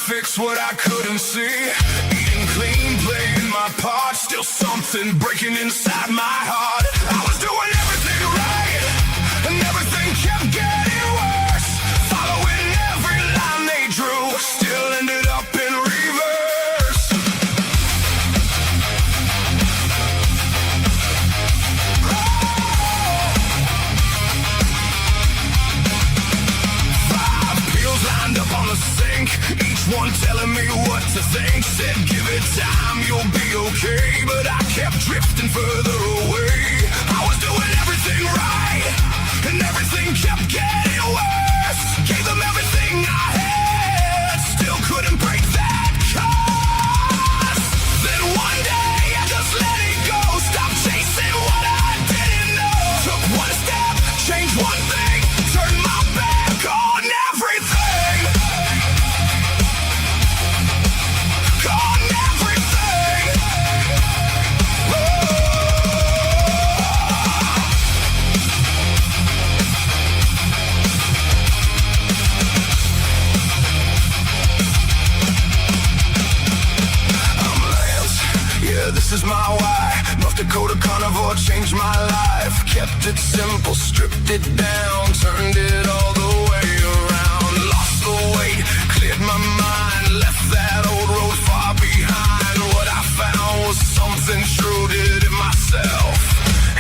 Fix what I couldn't see. Eating clean, playing my part. Still something breaking inside my heart. I was doing everything right, and everything kept getting worse. Following every line they drew, still ended up in reverse. Five pills lined up on the sink, one telling me what to think. Said give it time, you'll be okay. But I kept drifting further away. I was doing everything right, and everything kept getting worse. Gave them everything I had, still couldn't break that curse. Then one day I just let it go. Stopped chasing what I didn't know. Took one step, changed one thing, turned my back on everything. This is my why. North Dakota Carnivore changed my life. Kept it simple, stripped it down, turned it all the way around. Lost the weight, cleared my mind, left that old road far behind. What I found was something true, did it myself,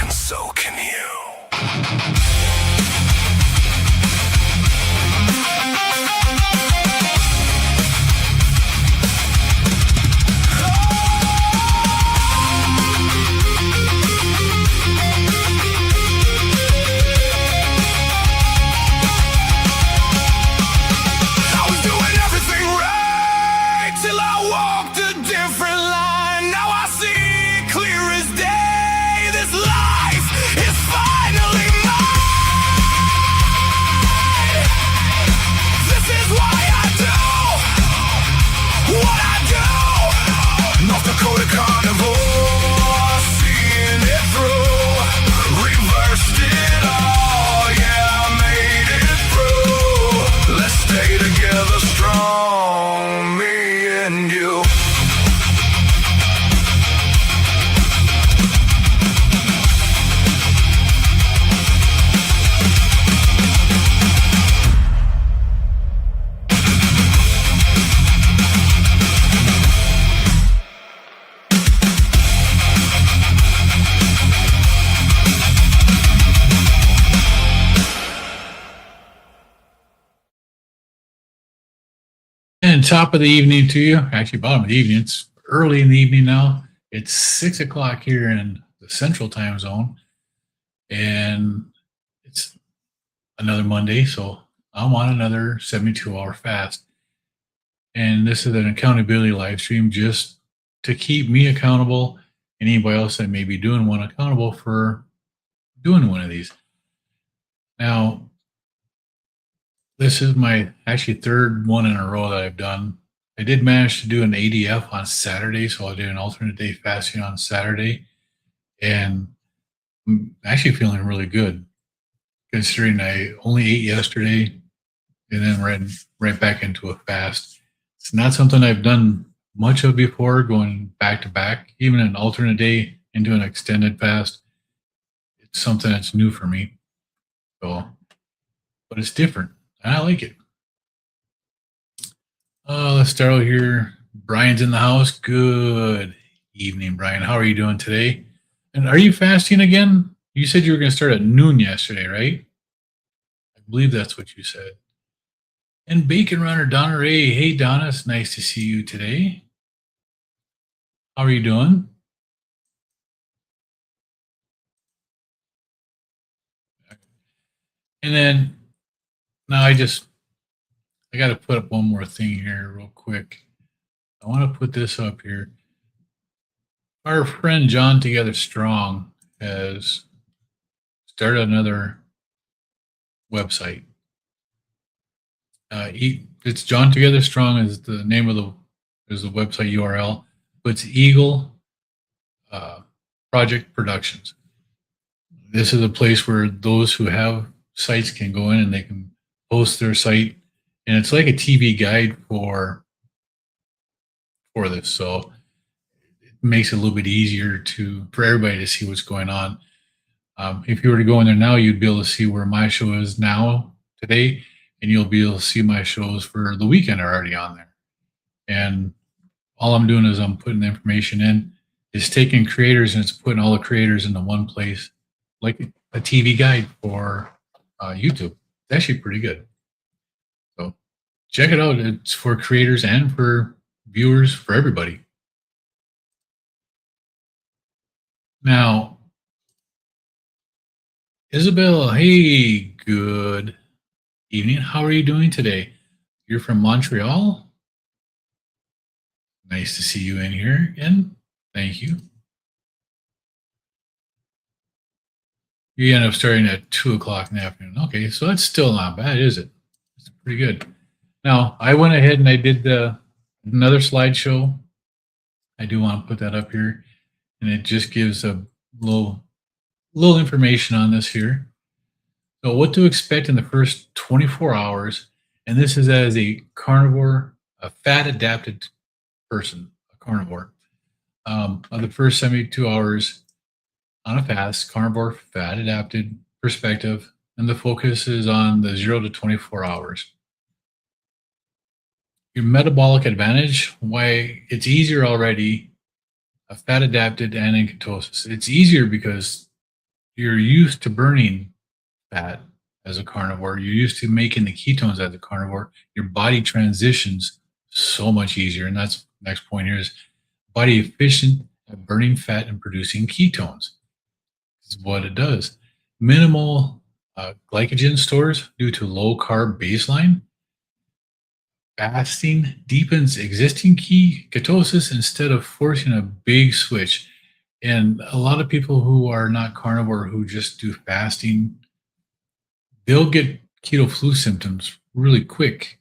and so can you. And top of the evening to you. Actually, bottom of the evening. It's early in the evening now. It's 6 o'clock here in the Central Time Zone, and it's another Monday. So I'm on another 72-hour fast, and this is an accountability live stream just to keep me accountable and anybody else that may be doing one accountable for doing one of these. Now, this is my actually third one in a row that I've done. I did manage to do an ADF on Saturday, so I did an alternate day fasting on Saturday, and I'm actually feeling really good considering I only ate yesterday and then right back into a fast. It's not something I've done much of before, going back to back, even an alternate day into an extended fast. It's something that's new for me. So, but it's different. I like it. Let's start out here. Brian's in the house. Good evening, Brian. How are you doing today? And are you fasting again? You said you were going to start at noon yesterday, right? I believe that's what you said. And Bacon Runner Donna Ray. Hey, Donna. It's nice to see you today. How are you doing? And then now I just I got to put up one more thing here real quick. I want to put this up here. Our friend John Together Strong has started another website. It's John Together Strong is the name of the website URL, but it's Eagle Project Productions. This is a place where those who have sites can go in and they can post their site, and it's like a TV guide for this. So it makes it a little bit easier for everybody to see what's going on. If you were to go in there now, you'd be able to see where my show is now today, and you'll be able to see my shows for the weekend are already on there. And all I'm doing is I'm putting the information in. It's taking creators and it's putting all the creators into one place, like a TV guide for YouTube. It's actually pretty good. So check it out. It's for creators and for viewers, for everybody. Now, Isabel, hey, good evening. How are you doing today? You're from Montreal? Nice to see you in here again. Thank you. You end up starting at 2 o'clock in the afternoon. Okay, so that's still not bad, is it? It's pretty good. Now, I went ahead and I did another slideshow. I do want to put that up here, and it just gives a little information on this here. So what to expect in the first 24 hours, and this is as a carnivore, a fat-adapted person, a carnivore. Of the first 72 hours on a fast, carnivore, fat-adapted perspective, and the focus is on the 0 to 24 hours. Your metabolic advantage, why it's easier already, a fat-adapted and in ketosis. It's easier because you're used to burning fat as a carnivore. You're used to making the ketones as a carnivore. Your body transitions so much easier. And that's the next point here is body efficient at burning fat and producing ketones. This is what it does. Minimal glycogen stores due to low carb baseline. Fasting deepens existing ketosis instead of forcing a big switch. And a lot of people who are not carnivore who just do fasting, they'll get keto flu symptoms really quick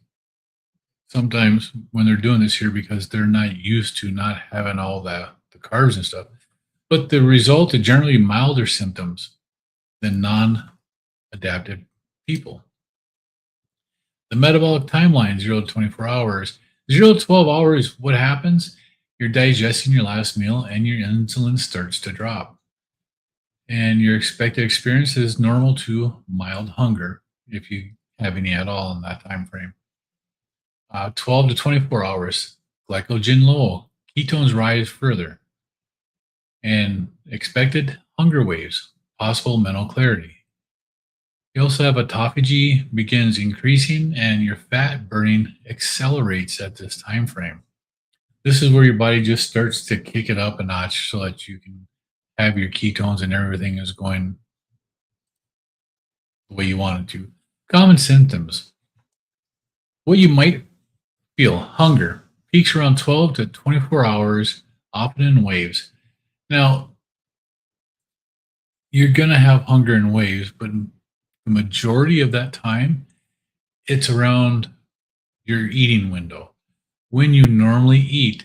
sometimes when they're doing this here because they're not used to not having all the carbs and stuff. But the result is generally milder symptoms than non-adapted people. The metabolic timeline, 0 to 24 hours. 0 to 12 hours, what happens? You're digesting your last meal and your insulin starts to drop. And your expected experience is normal to mild hunger if you have any at all in that time frame. 12 to 24 hours, glycogen low, ketones rise further. And expected hunger waves, possible mental clarity. You also have autophagy begins increasing and your fat burning accelerates at this time frame. This is where your body just starts to kick it up a notch so that you can have your ketones and everything is going the way you want it to. Common symptoms. What you might feel, hunger, peaks around 12 to 24 hours, often in waves. Now, you're going to have hunger in waves, but the majority of that time, it's around your eating window. When you normally eat,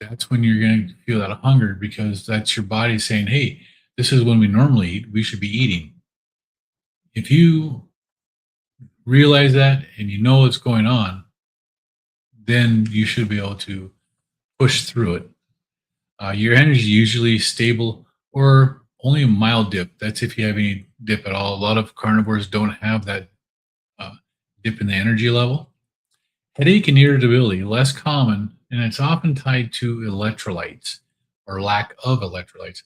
that's when you're going to feel that hunger because that's your body saying, hey, this is when we normally eat. We should be eating. If you realize that and you know what's going on, then you should be able to push through it. Your energy is usually stable or only a mild dip. That's if you have any dip at all. A lot of carnivores don't have that dip in the energy level. Headache and irritability, less common, and it's often tied to electrolytes or lack of electrolytes.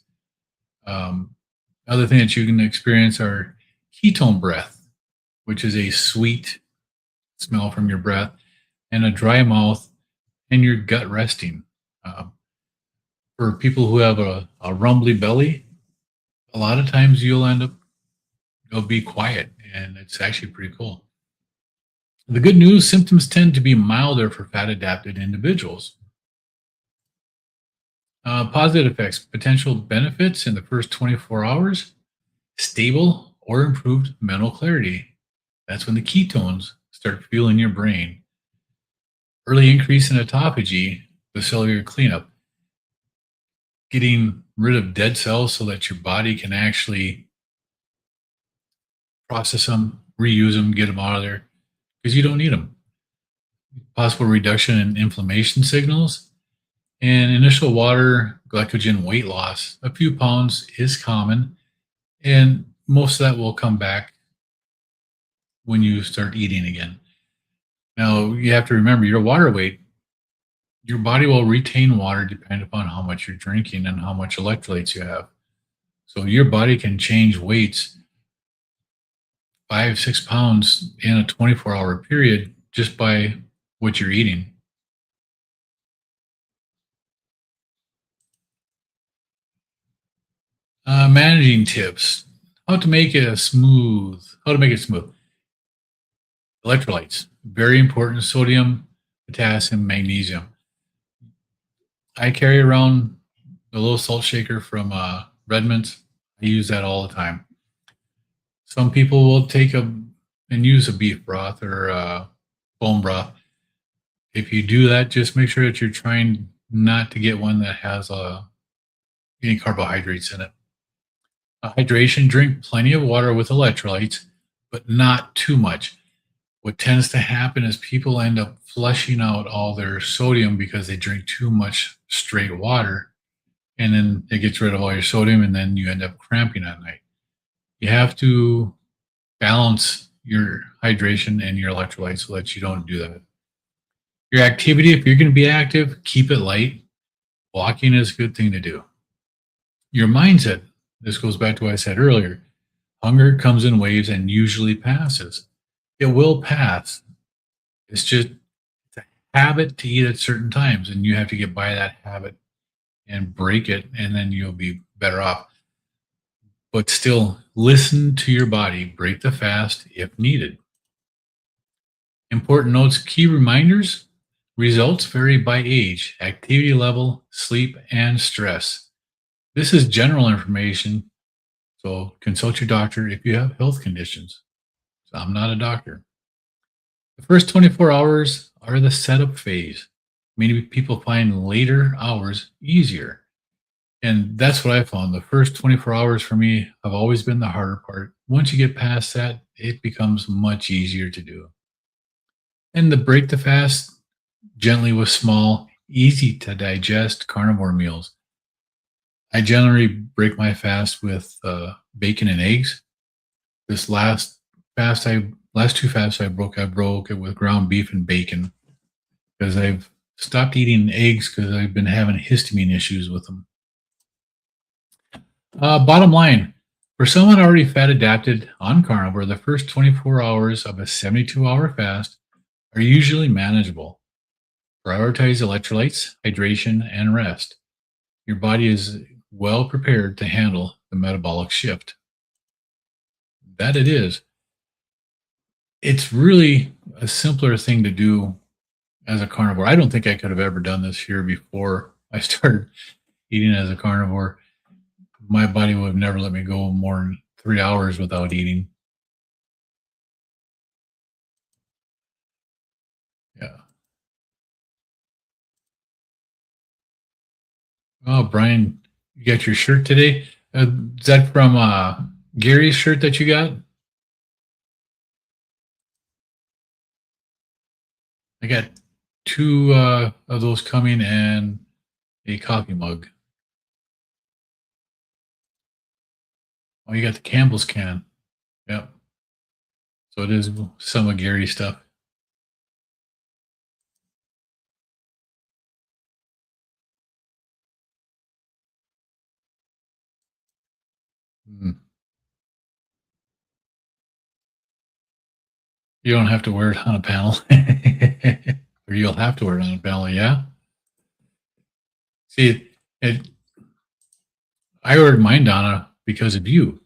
Other things that you can experience are ketone breath, which is a sweet smell from your breath, and a dry mouth, and your gut resting. For people who have a rumbly belly, a lot of times you'll be quiet, and it's actually pretty cool. The good news, symptoms tend to be milder for fat adapted individuals. Positive effects, potential benefits in the first 24 hours, stable or improved mental clarity. That's when the ketones start fueling your brain. Early increase in autophagy, the cellular cleanup, getting rid of dead cells so that your body can actually process them, reuse them, get them out of there because you don't need them. Possible reduction in inflammation signals and initial water glycogen weight loss. A few pounds is common, and most of that will come back when you start eating again. Now, you have to remember your water weight, your body will retain water depending upon how much you're drinking and how much electrolytes you have. So your body can change weights 5, 6 pounds in a 24-hour period just by what you're eating. Managing tips: how to make it smooth. How to make it smooth. Electrolytes, very important: sodium, potassium, magnesium. I carry around a little salt shaker from Redmond's. I use that all the time. Some people will take and use a beef broth or bone broth. If you do that, just make sure that you're trying not to get one that has any carbohydrates in it. Hydration: drink plenty of water with electrolytes, but not too much. What tends to happen is people end up flushing out all their sodium because they drink too much straight water, and then it gets rid of all your sodium, and then you end up cramping at night. You have to balance your hydration and your electrolytes so that you don't do that. Your activity: if you're going to be active, keep it light. Walking is a good thing to do. Your mindset: this goes back to what I said earlier. Hunger comes in waves and usually passes. It will pass. It's just a habit to eat at certain times, and you have to get by that habit and break it, and then you'll be better off. But still, listen to your body. Break the fast if needed. Important notes: key reminders. Results vary by age, activity level, sleep, and stress. This is general information, so consult your doctor if you have health conditions. So I'm not a doctor. The first 24 hours are the setup phase. Many people find later hours easier. And that's what I found. The first 24 hours for me have always been the harder part. Once you get past that, it becomes much easier to do. And the break the fast gently with small, easy to digest carnivore meals. I generally break my fast with bacon and eggs. This last two fasts I broke it with ground beef and bacon because I've stopped eating eggs because I've been having histamine issues with them. Bottom line: for someone already fat adapted on carnivore, the first 24 hours of a 72-hour fast are usually manageable. Prioritize electrolytes, hydration, and rest. Your body is well prepared to handle the metabolic shift. That it is. It's really a simpler thing to do as a carnivore. I don't think I could have ever done this here before I started eating as a carnivore. My body would have never let me go more than 3 hours without eating. Yeah. Oh, Brian, you got your shirt today? Is that from Gary's shirt that you got? I got two of those coming and a coffee mug. Oh, you got the Campbell's can. Yep. So it is some of Gary's stuff. Mm. You don't have to wear it on a panel. Or you'll have to wear it on a panel, yeah? See, I ordered mine, Donna, because of you.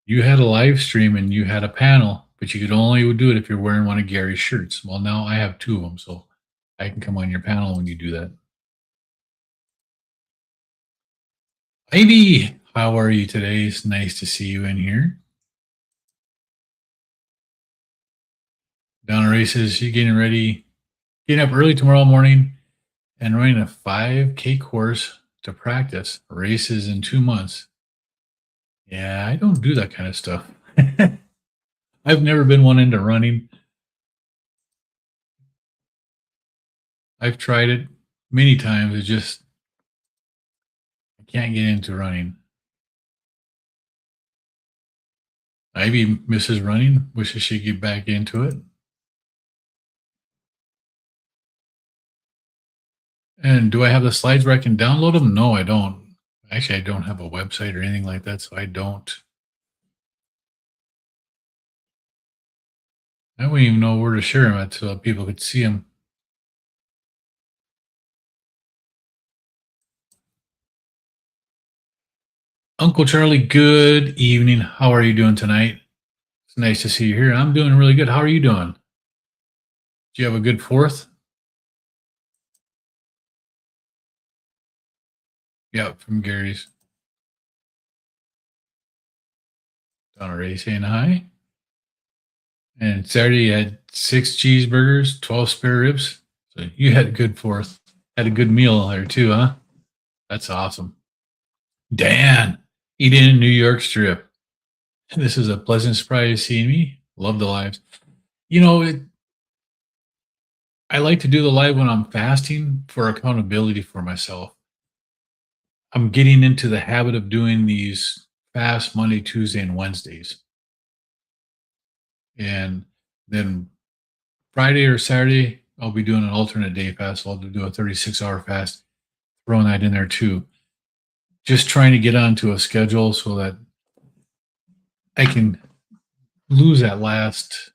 You had a live stream and you had a panel, but you could only do it if you're wearing one of Gary's shirts. Well, now I have two of them, so I can come on your panel when you do that. Ivy, how are you today? It's nice to see you in here. Donna races, she getting ready, getting up early tomorrow morning and running a 5K course to practice races in 2 months. Yeah, I don't do that kind of stuff. I've never been one into running. I've tried it many times. It just, I can't get into running. Ivy misses running, wishes she'd get back into it. And do I have the slides where I can download them? No, I don't. Actually, I don't have a website or anything like that, so I don't. I wouldn't even know where to share them at so people could see them. Uncle Charlie, good evening. How are you doing tonight? It's nice to see you here. I'm doing really good. How are you doing? Do you have a good 4th? Yeah, from Gary's. Donna Ray saying hi. And Saturday you had 6 cheeseburgers, 12 spare ribs. So you had a good 4th. Had a good meal there too, huh? That's awesome. Dan, eating in New York strip. This is a pleasant surprise seeing me. Love the lives. You know, I like to do the live when I'm fasting for accountability for myself. I'm getting into the habit of doing these fast Monday, Tuesday, and Wednesdays. And then Friday or Saturday, I'll be doing an alternate day fast. So I'll do a 36-hour fast, throwing that in there too. Just trying to get onto a schedule so that I can lose that last,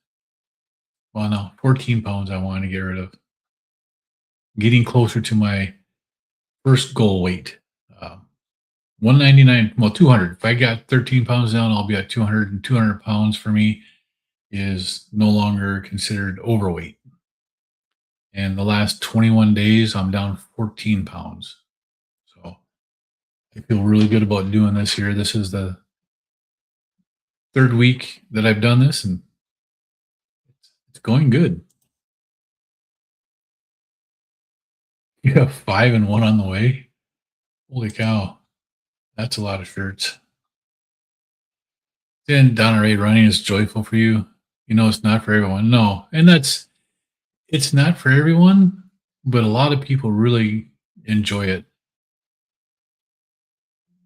14 pounds I want to get rid of. Getting closer to my first goal weight. 199, well, 200. If I got 13 pounds down, I'll be at 200. And 200 pounds for me is no longer considered overweight. And the last 21 days, I'm down 14 pounds. So I feel really good about doing this here. This is the 3rd week that I've done this, and it's going good. You have 5 and 1 on the way. Holy cow. That's a lot of shirts. Then Donna Ray, running is joyful for you. You know, it's not for everyone. No. And it's not for everyone, but a lot of people really enjoy it.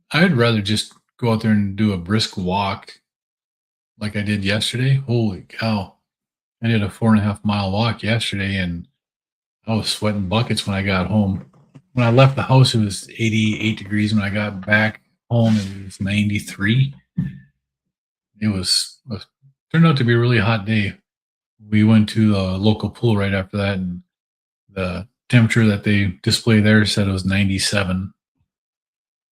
I'd rather just go out there and do a brisk walk like I did yesterday. Holy cow. I did a 4.5-mile walk yesterday and I was sweating buckets when I got home. When I left the house, it was 88 degrees. When I got back home, it was 93. It turned out to be a really hot day. We went to the local pool right after that, and the temperature that they display there said it was 97.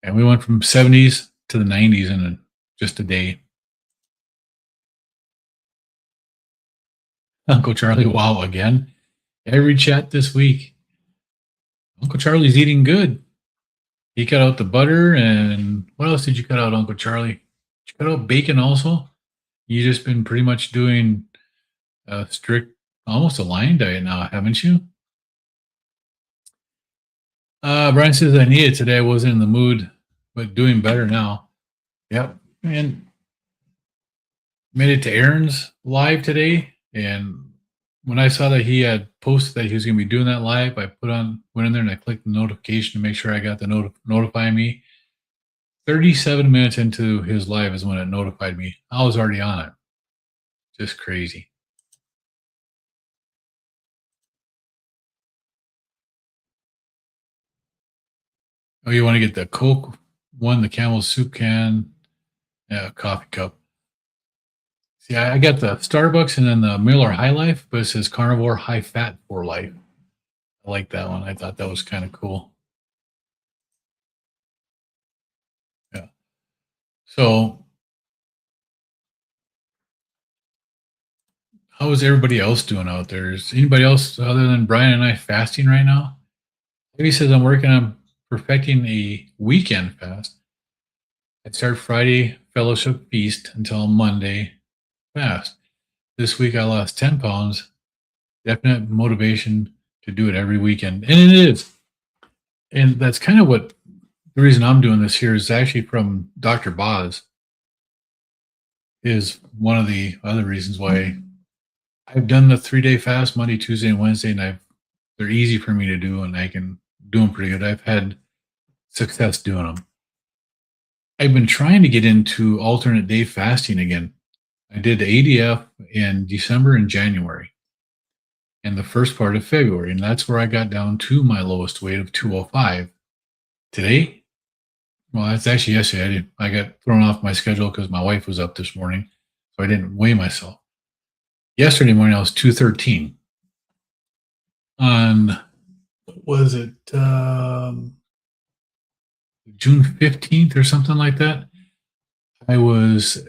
And we went from 70s to the 90s in just a day. Uncle Charlie, wow, again. Every chat this week. Uncle Charlie's eating good. He cut out the butter, and what else did you cut out, Uncle Charlie? Did you cut out bacon also? You just been pretty much doing a strict, almost a lion diet now, haven't you? Brian says I need it today. I wasn't in the mood, but doing better now. Yep. And made it to Aaron's live today. And when I saw that he had posted that he was going to be doing that live, I went in there and I clicked the notification to make sure I got the notify me. 37 minutes into his live is when it notified me. I was already on it. Just crazy. Oh, you want to get the Coke one, the Camel soup can, coffee cup. See, I got the Starbucks and then the Miller High Life, but it says Carnivore High Fat for Life. I like that one. I thought that was kind of cool. Yeah. So how is everybody else doing out there? Is anybody else other than Brian and I fasting right now? Maybe says I'm working on perfecting a weekend fast. I start Friday fellowship feast until Monday fast. This week I lost 10 pounds. Definite motivation to do it every weekend. And it is. And that's kind of what the reason I'm doing this here is actually from Dr. Boz, is one of the other reasons why I've done the 3-day fast Monday, Tuesday, and Wednesday, and they're easy for me to do, and I can do them pretty good. I've had success doing them. I've been trying to get into alternate day fasting again. I did the ADF in December and January and the first part of February, and that's where I got down to my lowest weight of 205. Today, well, that's actually yesterday. I got thrown off my schedule because my wife was up this morning, so I didn't weigh myself. Yesterday morning, I was 213. On, what was it, June 15th or something like that, I was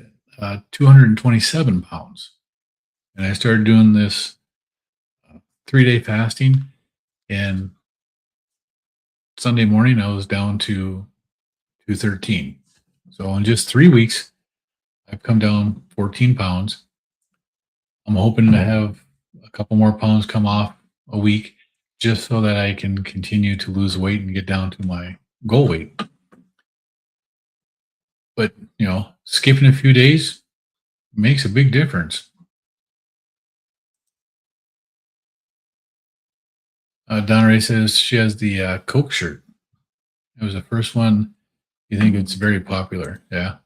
227 pounds. And I started doing this 3-day fasting. And Sunday morning, I was down to 213. So in just 3 weeks, I've come down 14 pounds. I'm hoping to have a couple more pounds come off a week just so that I can continue to lose weight and get down to my goal weight. But, skipping a few days makes a big difference. Donna Ray says she has the Coke shirt. It was the first one. You think it's very popular. Yeah.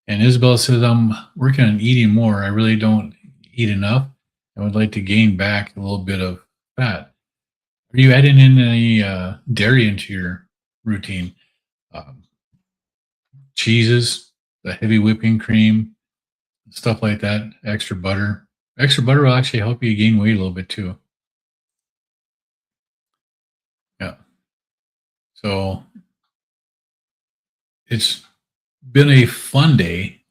And Isabel says, I'm working on eating more. I really don't eat enough. I would like to gain back a little bit of fat. Are you adding in any dairy into your routine? Cheeses, the heavy whipping cream, stuff like that, extra butter. Extra butter will actually help you gain weight a little bit too. Yeah. So it's been a fun day.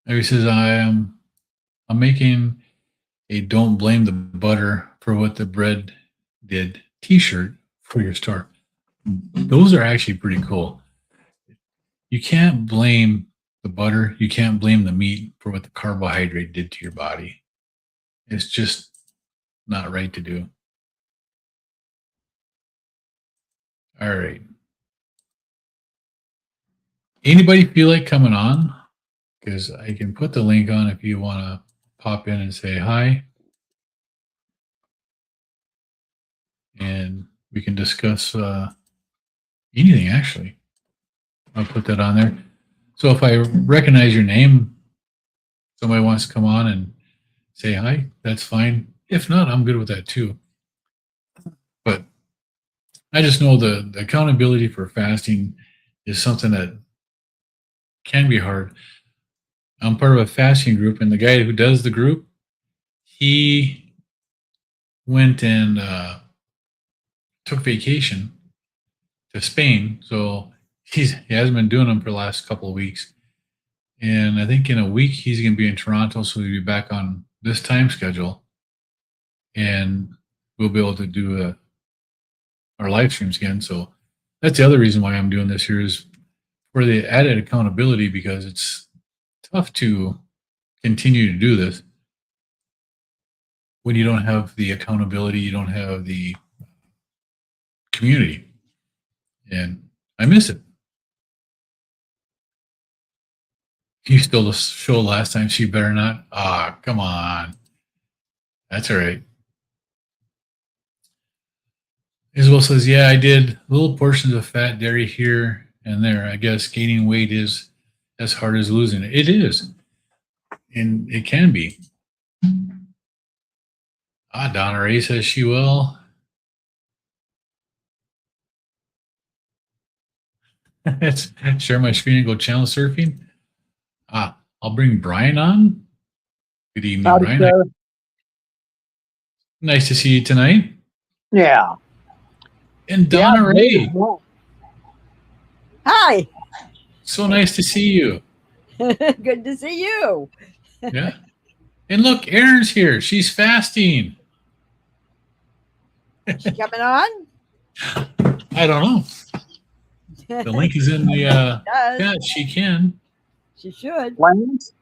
He says, I'm making a "Don't Blame the Butter for What the Bread Did" t-shirt for your store. Those are actually pretty cool. You can't blame the butter. You can't blame the meat for what the carbohydrate did to your body. It's just not right to do. All right. Anybody feel like coming on? Because I can put the link on if you want to pop in and say hi. And we can discuss anything, actually. I'll put that on there. So if I recognize your name, somebody wants to come on and say hi, that's fine. If not, I'm good with that too. But I just know the accountability for fasting is something that can be hard. I'm part of a fasting group, and the guy who does the group, he went and took vacation to Spain. So he hasn't been doing them for the last couple of weeks. And I think in a week, he's going to be in Toronto. So he'll be back on this time schedule. And we'll be able to do our live streams again. So that's the other reason why I'm doing this here is for the added accountability, because it's tough to continue to do this when you don't have the accountability, you don't have the community. And I miss it. You stole the show last time, so you better not. Ah, come on. That's all right. Isabel says, yeah, I did little portions of fat dairy here and there. I guess gaining weight is as hard as losing it. It is. And it can be. Donna Ray says she will. Let's share my screen and go channel surfing. I'll bring Brian on. Good evening, Howdy, Brian. sir. Nice to see you tonight. Yeah. And Donna Ray. Hi. So nice to see you. Good to see you. Yeah. And look, Erin's here. She's fasting. She coming on? I don't know. The link is in the Does. chat. She can. She should. Lance,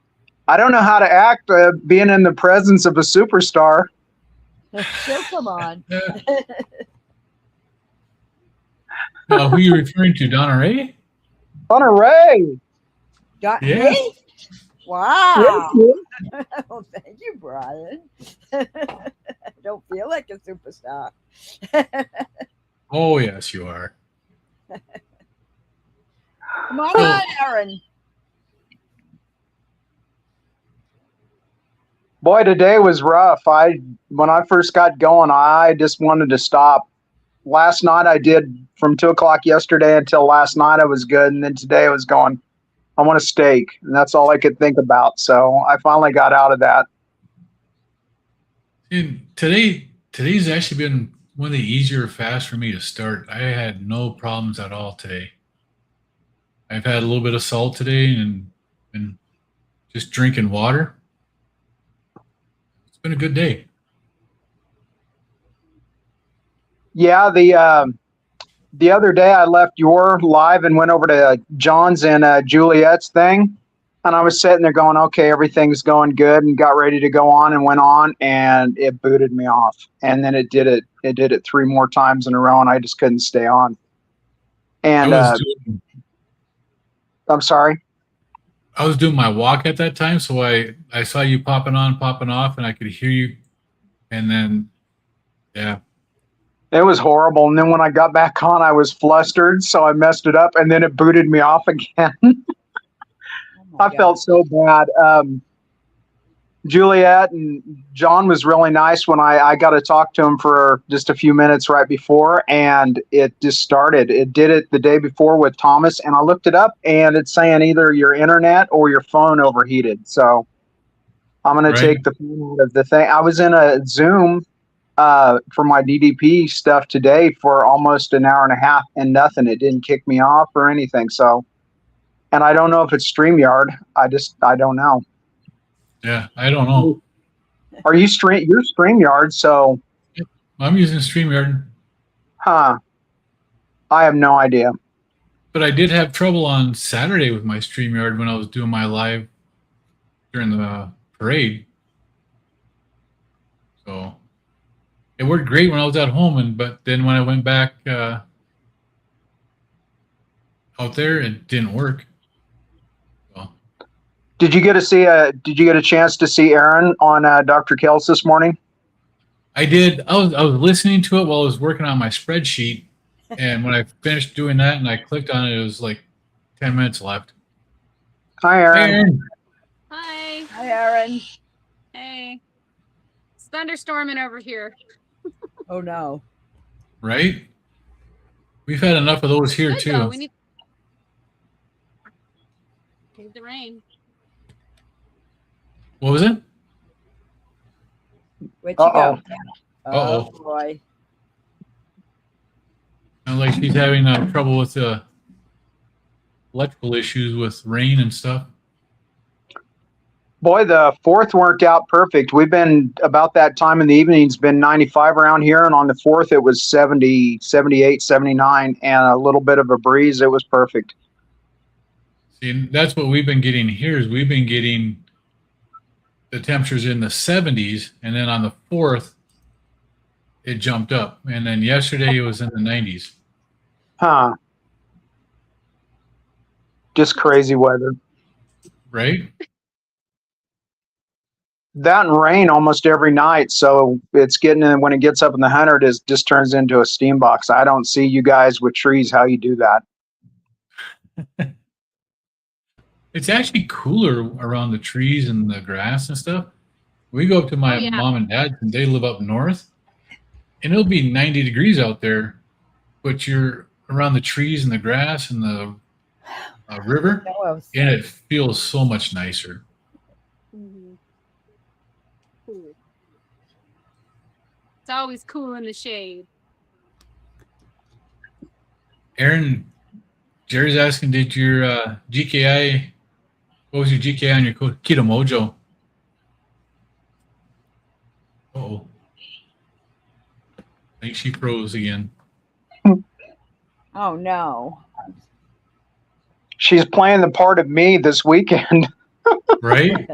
I don't know how to act being in the presence of a superstar. She'll come on. Who are you referring to? Donna Ray? Donna Ray. Got Yeah. me? Wow. Oh, thank you, Brian. I don't feel like a superstar. Oh, yes, you are. Come on, Aaron. Boy, today was rough. When I first got going, I just wanted to stop. Last night I did from 2:00 yesterday until last night I was good, and then today I was going, I want a steak, and that's all I could think about. So I finally got out of that. And today's actually been one of the easier fasts for me to start. I had no problems at all today. I've had a little bit of salt today and just drinking water. It's been a good day. Yeah, the other day I left your live and went over to John's and Juliet's thing, and I was sitting there going, okay, everything's going good, and got ready to go on and went on, and it booted me off. And then it did it 3 more times in a row, and I just couldn't stay on. And I'm sorry. I was doing my walk at that time, so I saw you popping on, popping off, and I could hear you. And then, yeah. It was horrible. And then when I got back on, I was flustered, so I messed it up, and then it booted me off again. I felt so bad. Juliet and John was really nice when I got to talk to him for just a few minutes right before, and it just started. It did it the day before with Thomas, and I looked it up, and it's saying either your internet or your phone overheated. So I'm going to take the phone out of the thing. I was in a Zoom for my DDP stuff today for almost an hour and a half, and nothing. It didn't kick me off or anything. So, and I don't know if it's StreamYard. I don't know. Yeah, I don't know. Are you you're StreamYard? So I'm using StreamYard. Huh. I have no idea. But I did have trouble on Saturday with my StreamYard when I was doing my live during the parade. So it worked great when I was at home, but then when I went back out there, it didn't work. So. Did you get a chance to see Aaron on Dr. Kiltz this morning? I did. I was listening to it while I was working on my spreadsheet, and when I finished doing that and I clicked on it, it was like 10 minutes left. Hi, Aaron. Hi. Hi, Aaron. Hey. It's thunderstorming over here. Oh, no. Right? We've had enough of those here, Good, too. though. We need the rain. What was it? Where'd you go? Uh-oh. Oh, boy. Sounds like she's having trouble with electrical issues with rain and stuff. Boy, the 4th worked out perfect. We've been about that time in the evenings, been 95 around here, and on the 4th it was 70, 78, 79, and a little bit of a breeze. It was perfect. See, that's what we've been getting here is we've been getting the temperatures in the 70s, and then on the 4th, it jumped up. And then yesterday it was in the 90s. Huh. Just crazy weather. Right? That and rain almost every night. So it's getting in, when it gets up in the 100, it just turns into a steam box. I don't see you guys with trees, how you do that. It's actually cooler around the trees and the grass and stuff. We go up to my mom and dad, and they live up north, and it'll be 90 degrees out there, but you're around the trees and the grass and the river, and it feels so much nicer. Mm-hmm. Cool. It's always cool in the shade. Aaron Jerry's asking, did your GKI, what was your GKI on your Keto Mojo? Uh-oh. I think she froze again. Oh no. She's playing the part of me this weekend. Right?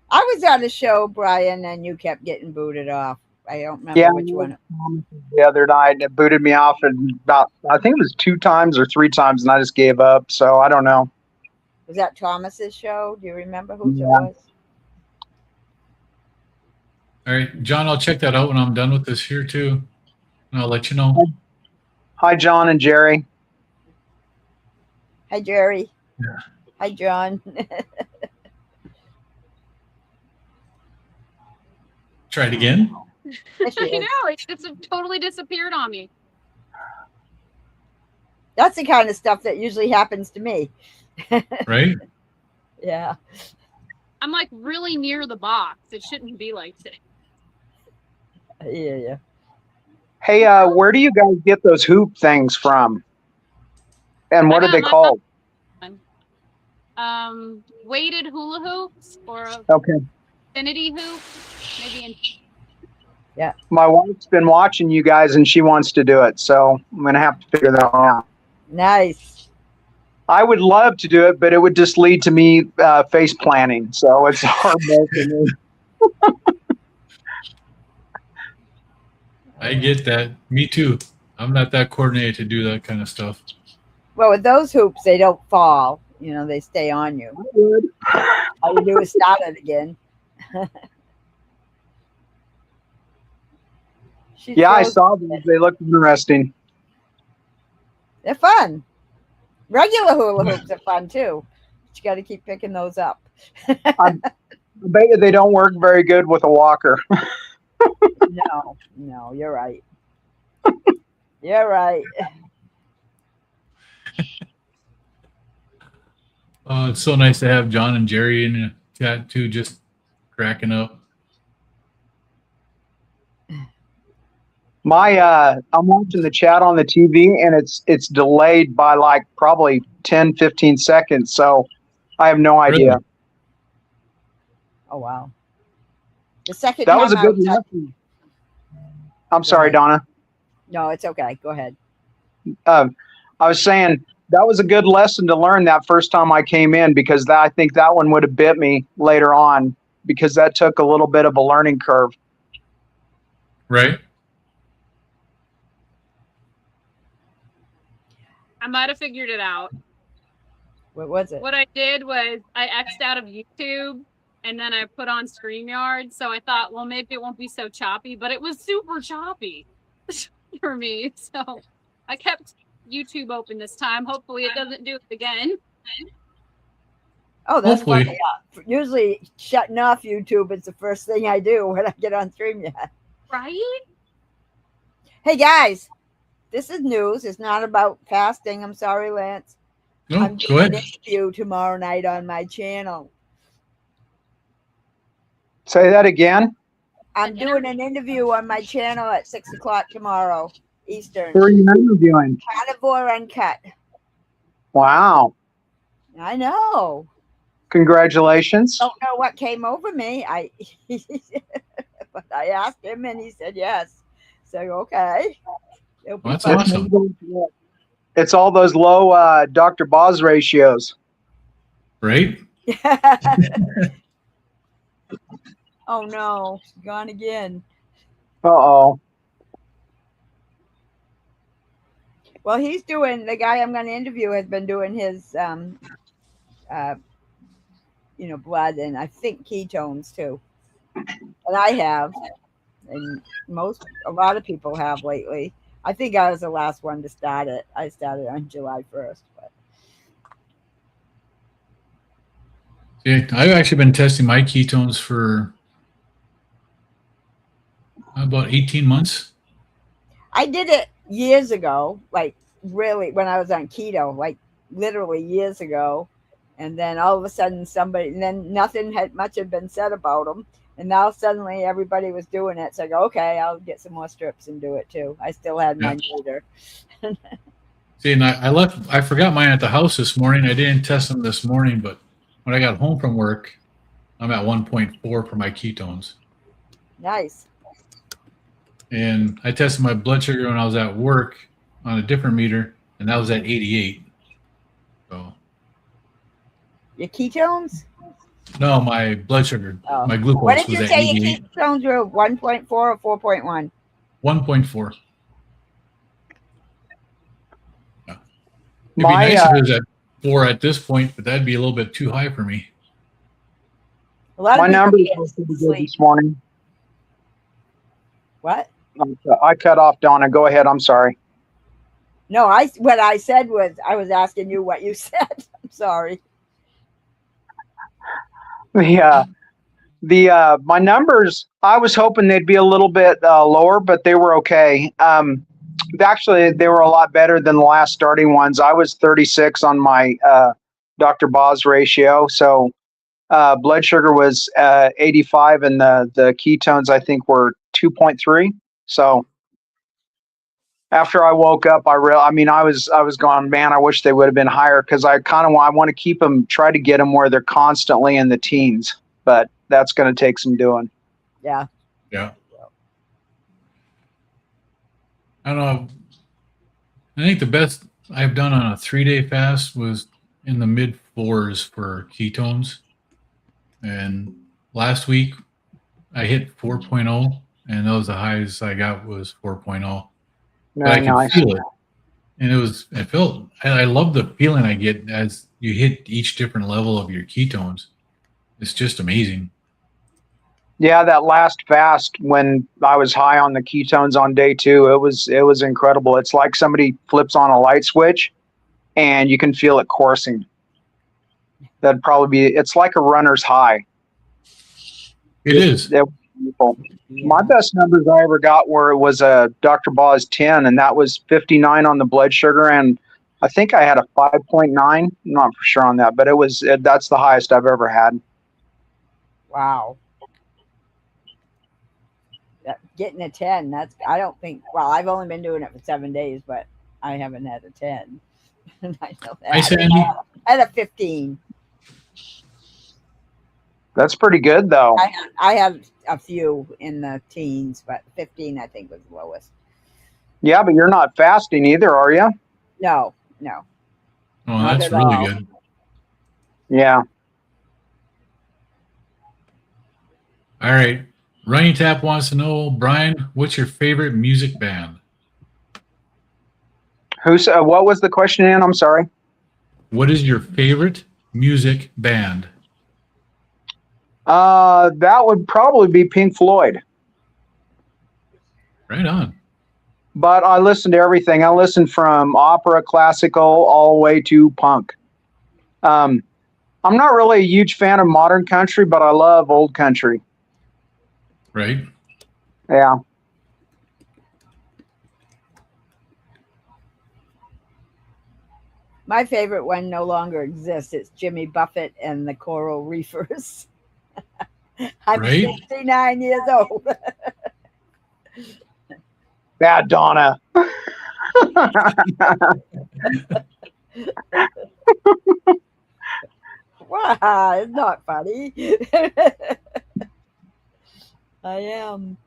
I was on a show, Brian, and you kept getting booted off. I don't remember Yeah, which one. the other night, it booted me off and about, I think it was 2 times or 3 times, and I just gave up. So I don't know. Was that Thomas's show? Do you remember who it Yeah. was? All right, John, I'll check that out when I'm done with this here too. And I'll let you know. Hi, John and Jerry. Hi, Jerry. Yeah. Hi, John. Try it again. There she I is. know, it just totally disappeared on me. That's the kind of stuff that usually happens to me. Right? Yeah. I'm like really near the box. It shouldn't be like this. Yeah. Hey, where do you guys get those hoop things from? And what I are they got called? Weighted hula hoops or a Okay. infinity hoop. Maybe My wife's been watching you guys and she wants to do it. So I'm going to have to figure that one out. Nice. I would love to do it, but it would just lead to me face planning. So it's hard for me. I get that. Me too. I'm not that coordinated to do that kind of stuff. Well, with those hoops, they don't fall. You know, they stay on you. All you do is start it again. She Yeah, I throws- saw them. They look interesting. They're fun. Regular hula hoops are fun too. But you got to keep picking those up. I bet you they don't work very good with a walker. No, you're right. You're right. Oh, it's so nice to have John and Jerry in the chat too, just cracking up. I'm watching the chat on the TV and it's delayed by like probably 10, 15 seconds. So I have no idea. Really? Oh wow. The second That time was a I good was on- lesson. I'm sorry, ahead. Donna. No, it's okay. Go ahead. I was saying that was a good lesson to learn that first time I came in, because I think that one would have bit me later on, because that took a little bit of a learning curve. Right? I might have figured it out. What was it? What I did was I X'd out of YouTube and then I put on StreamYard. So I thought, well, maybe it won't be so choppy, but it was super choppy for me. So I kept YouTube open this time. Hopefully it doesn't do it again. Oh, that's Hopefully. funny. Usually shutting off YouTube is the first thing I do when I get on StreamYard. Right? Hey guys, this is news. It's not about fasting. I'm sorry, Lance. No, I'm go doing an ahead. interview tomorrow night on my channel. Say that again. I'm doing an interview on my channel at 6:00 tomorrow, Eastern. Who are you interviewing? Carnivore Uncut. Wow. I know. Congratulations. Don't know what came over me. But I asked him and he said yes. So okay. It'll be That's fun. awesome. It's all those low Dr. Boz ratios. Right? Oh no, gone again. Uh-oh. Well, he's doing, the guy I'm going to interview has been doing his, blood and I think ketones too. And I have, and a lot of people have lately. I think I was the last one to start it. I started on July 1st. But Yeah, I've actually been testing my ketones for about 18 months. I did it years ago, like really when I was on keto, like literally years ago. And then all of a sudden and then nothing had been said about them. And now suddenly everybody was doing it. So I go, okay, I'll get some more strips and do it too. I still had mine later. See, and I forgot mine at the house this morning. I didn't test them this morning, but when I got home from work, I'm at 1.4 for my ketones. Nice. And I tested my blood sugar when I was at work on a different meter, and that was at 88. So, Your ketones? no, my blood sugar, Oh. my What glucose did was you at say your 88. ketones were? 1.4 or 4.1? 1.4. Yeah. It'd be My, nice if it was at 4 at this point, but that'd be a little bit too high for me. A lot my of people numbers can't were pretty good sleep. this morning. What? I cut off Donna. Go ahead. I'm sorry. No, what I said was I was asking you what you said. I'm sorry. My numbers, I was hoping they'd be a little bit lower, but they were okay. Actually, they were a lot better than the last starting ones. I was 36 on my Dr. Boz ratio. So blood sugar was 85 and the ketones, I think, were 2.3. So after I woke up, I was going, man, I wish they would have been higher, because I want to keep them, try to get them where they're constantly in the teens, but that's going to take some doing. Yeah. Yeah. I don't know. I think the best I've done on a 3-day fast was in the mid 4s for ketones. And last week I hit 4.0, and that was the highest I got was 4.0. But I Very could nice. feel it. And I love the feeling I get as you hit each different level of your ketones. It's just amazing. Yeah, that last fast when I was high on the ketones on day 2, it was incredible. It's like somebody flips on a light switch and you can feel it coursing. It's like a runner's high. It is. It was beautiful. My best numbers I ever got was a Dr. Boz 10, and that was 59 on the blood sugar, and I think I had a 5.9. I'm not for sure on that, but that's the highest I've ever had. Wow. Getting a 10, I don't think, well, I've only been doing it for 7 days, but I haven't had a 10. I know that. Hi, Sandy. I had a 15. That's pretty good, though. I had a few in the teens, but 15 I think was the lowest. Yeah, but you're not fasting either, are you? No. Oh, Not that's at really all. good. Yeah. All right. Running Tap wants to know, Brian, what's your favorite music band? What was the question, Ann? I'm sorry. What is your favorite music band? That would probably be Pink Floyd. Right on. But I listen to everything. I listen from opera, classical, all the way to punk. I'm not really a huge fan of modern country, but I love old country. Right. Yeah. My favorite one no longer exists. It's Jimmy Buffett and the Coral Reefers. I'm Right. 69 years old. Yeah, Donna. Wow, it's not funny. I am.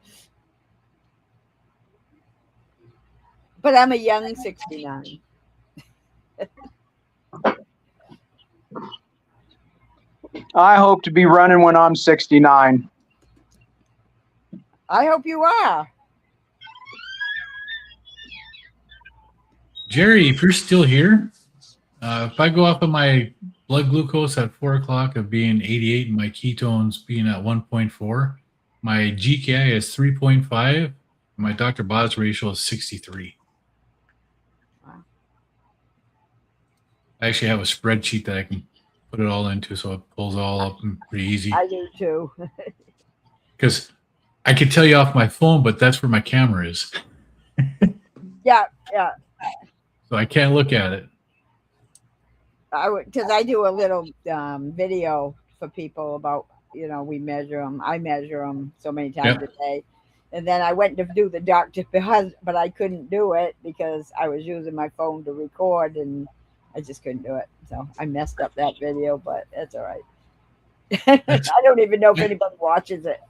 But I'm a young 69. I hope to be running when I'm 69. I hope you are. Jerry, if you're still here, if I go off of my blood glucose at 4 o'clock of being 88 and my ketones being at 1.4, my GKI is 3.5, and my Dr. Boz ratio is 63. Wow. I actually have a spreadsheet that I can put it all into, so it pulls all up and pretty easy. I do too. Because I could tell you off my phone, but that's where my camera is. Yeah. So I can't look at it. Because I do a little video for people about, we measure them. I measure them so many times a day. And then I went to do the doctor, but I couldn't do it because I was using my phone to record, and I just couldn't do it. So I messed up that video, but it's all right. I don't even know if anybody watches it.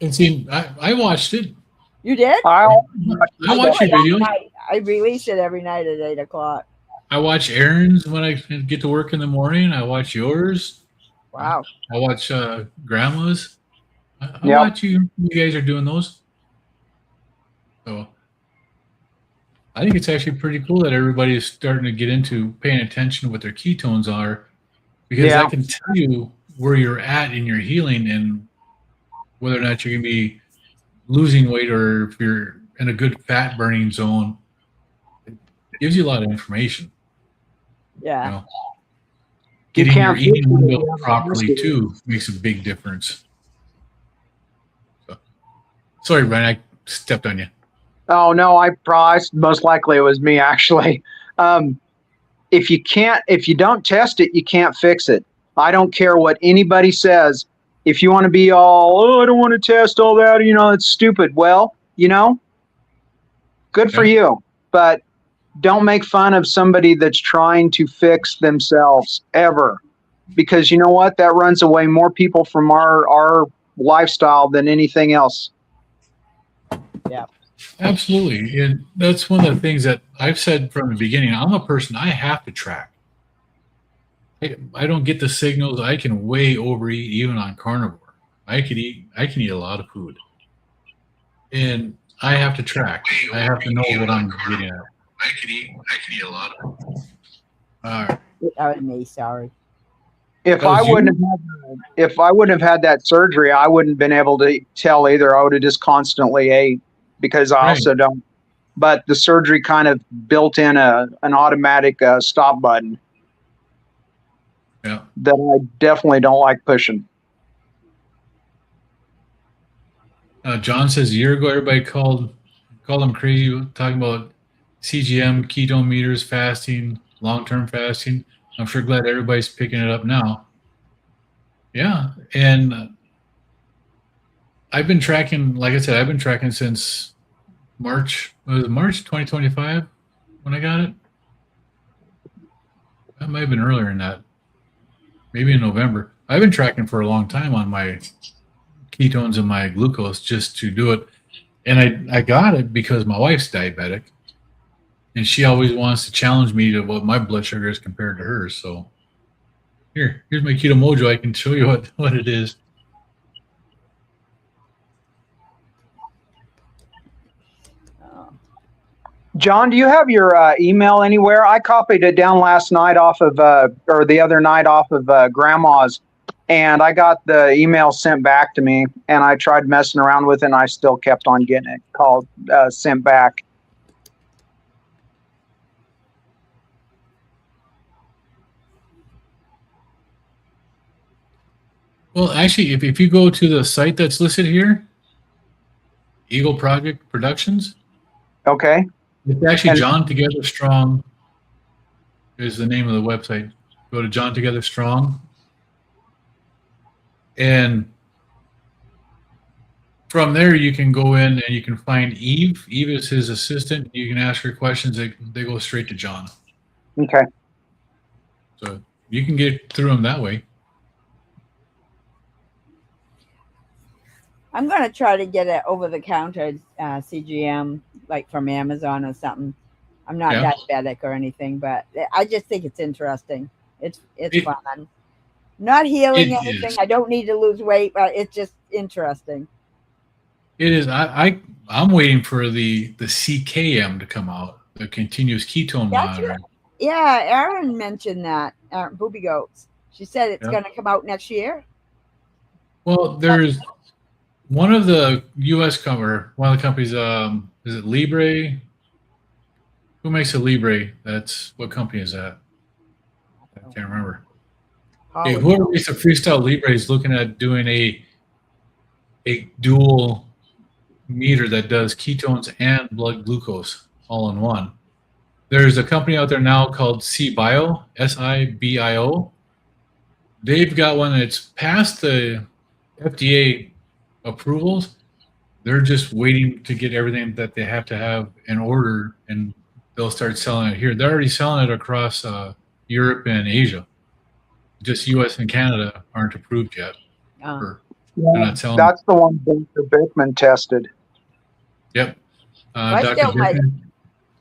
And see, I watched it. You did? I I watch your videos. I release it every night at 8:00. I watch Aaron's when I get to work in the morning. I watch yours. Wow. I watch Grandma's. I Yep. watch you guys are doing those. So I think it's actually pretty cool that everybody is starting to get into paying attention to what their ketones are, because Yeah. I can tell you where you're at in your healing and whether or not you're going to be losing weight or if you're in a good fat burning zone. It gives you a lot of information. Yeah. You know? Getting your can't eating fix it window without properly asking. too makes a big difference. So, sorry, Brian, I stepped on you. Oh no, most likely it was me actually. If you don't test it, you can't fix it. I don't care what anybody says. If you want to be all, oh, I don't want to test all that, it's stupid. Well, good for you, but don't make fun of somebody that's trying to fix themselves ever, because you know what? That runs away more people from our lifestyle than anything else. Yeah. Absolutely. And that's one of the things that I've said from the beginning. I'm a person, I have to track. I don't get the signals. I can way overeat even on carnivore. I can eat a lot of food. And I have to track. I have to know what I'm getting at. I can eat a lot of food. All right. That was me. Sorry. If That was I wouldn't have had that surgery, I wouldn't have been able to tell either. I would have just constantly ate, because I also don't. But the surgery kind of built in an automatic stop button. Yeah. That I definitely don't like pushing. John says a year ago, everybody called him crazy, talking about CGM, ketone meters, fasting, long-term fasting. I'm sure glad everybody's picking it up now. Yeah, and I've been tracking, like I said, I've been tracking since March 2025 when I got it. That might have been earlier than that. Maybe in November. I've been tracking for a long time on my ketones and my glucose just to do it. And I got it because my wife's diabetic, and she always wants to challenge me to what my blood sugar is compared to hers. So here's my Keto Mojo. I can show you what it is. John, do you have your email anywhere? I copied it down last night or the other night off of Grandma's, and I got the email sent back to me, and I tried messing around with it, and I still kept on getting it sent back. Well, actually, if you go to the site that's listed here, Eagle Project Productions, Okay. it's actually John Together Strong is the name of the website. Go to John Together Strong. And from there, you can go in and you can find Eve. Eve is his assistant. You can ask her questions. They go straight to John. Okay. So you can get through them that way. I'm going to try to get it over the counter CGM, like from Amazon or something. I'm not diabetic or anything, but I just think it's interesting. It's fun. Not healing anything. I don't need to lose weight, but it's just interesting. It is. I'm waiting for the CKM to come out, the continuous ketone monitoring. Yeah, Erin mentioned that. Booby Goats. She said it's going to come out next year. Well, there's one of the U.S. one of the companies. Is it Libre? Who makes a Libre? What company is that? I can't remember. Hey, whoever makes the Freestyle Libre is looking at doing a dual meter that does ketones and blood glucose all in one. There's a company out there now called SIBIO, SIBIO. They've got one that's passed the FDA approvals, they're just waiting to get everything that they have to have in order, and they'll start selling it here. They're already selling it across Europe and Asia. Just U.S. and Canada aren't approved yet. Oh. They're Yeah, not selling. that's the one Dr. Bickman tested. Yep. I Dr. still might- Bickman.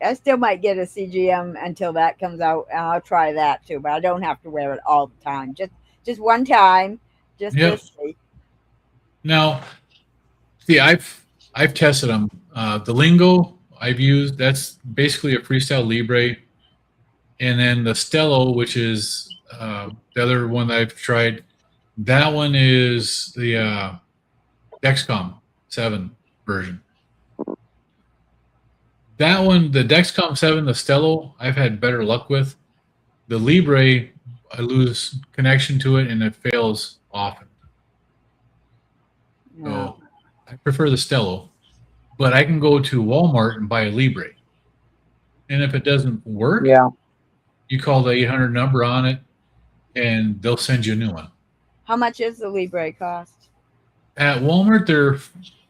I still might get a CGM until that comes out, and I'll try that too. But I don't have to wear it all the time. Just one time, just Yep. to see. Now, see, I've tested them. The Lingo I've used, that's basically a Freestyle Libre, and then the Stello, which is the other one that I've tried. That one is the Dexcom 7 version. That one, the Dexcom 7, the Stello, I've had better luck with. The Libre, I lose connection to it and it fails often. No. So I prefer the Stello. But I can go to Walmart and buy a Libre. And if it doesn't work, Yeah. you call the 800 number on it and they'll send you a new one. How much is the Libre cost? At Walmart, they're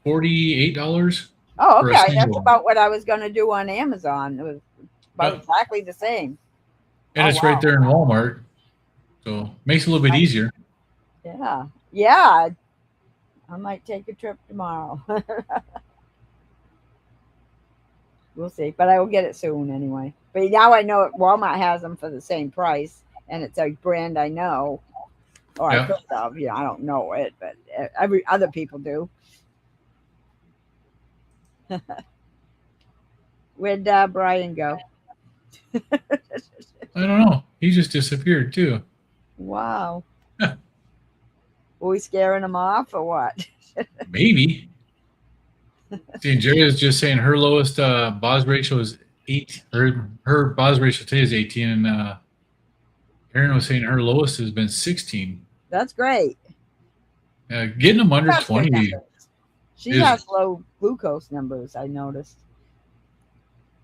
$48. Oh, For a okay. single That's one. about what I was going to do on Amazon. It was about Yep. exactly the same. And Oh, it's wow. right there in Walmart. So makes it a little bit easier. Yeah. Yeah. I might take a trip tomorrow. We'll see. But I will get it soon anyway. But now I know Walmart has them for the same price, and it's a brand I know. Or Yeah. I could have. You know, I don't know it, but every other people do. Where'd Brian go? I don't know. He just disappeared too. Wow. Were we scaring him off or what? Maybe. See, Jerry is just saying her lowest Bos ratio is 8. Her Bos ratio today is 18, and Erin was saying her lowest has been 16. That's great. Getting them under That's good 20. numbers. She is- has low glucose numbers, I noticed.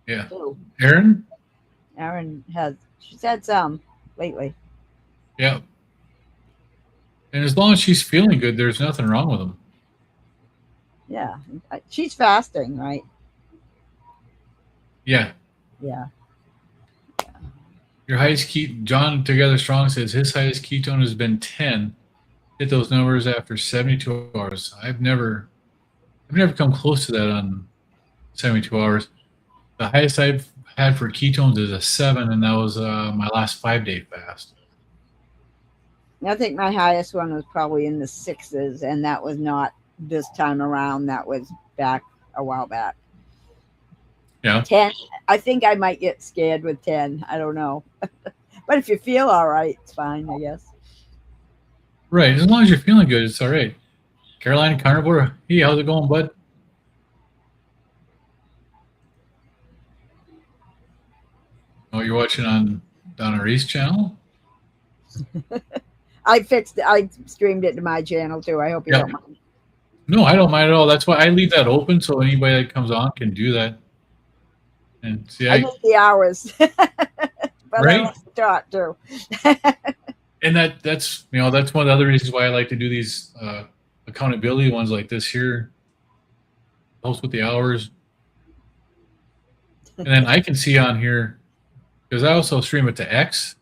Yeah. Too. Erin? Erin she's had some lately. Yeah. And as long as she's feeling good, there's nothing wrong with them. Yeah. She's fasting, right? Yeah. Yeah. Your highest John Together Strong says his highest ketone has been 10. Hit those numbers after 72 hours. I've never come close to that on 72 hours. The highest I've had for ketones is a 7, and that was my last 5-day fast. I think my highest one was probably in the 6s, and that was not this time around. That was back a while back. Yeah. 10. I think I might get scared with 10. I don't know. But if you feel all right, it's fine, I guess. Right. As long as you're feeling good, it's all right. Carolina Carnivore. Hey, how's it going, bud? Oh, you're watching on Donna Reese channel? I streamed it to my channel too. I hope you Yeah. don't mind. No, I don't mind at all. That's why I leave that open so anybody that comes on can do that. And see, I need the hours. But Right? I like to talk too. and that's that's one of the other reasons why I like to do these accountability ones like this here. Helps with the hours. And then I can see on here, because I also stream it to X,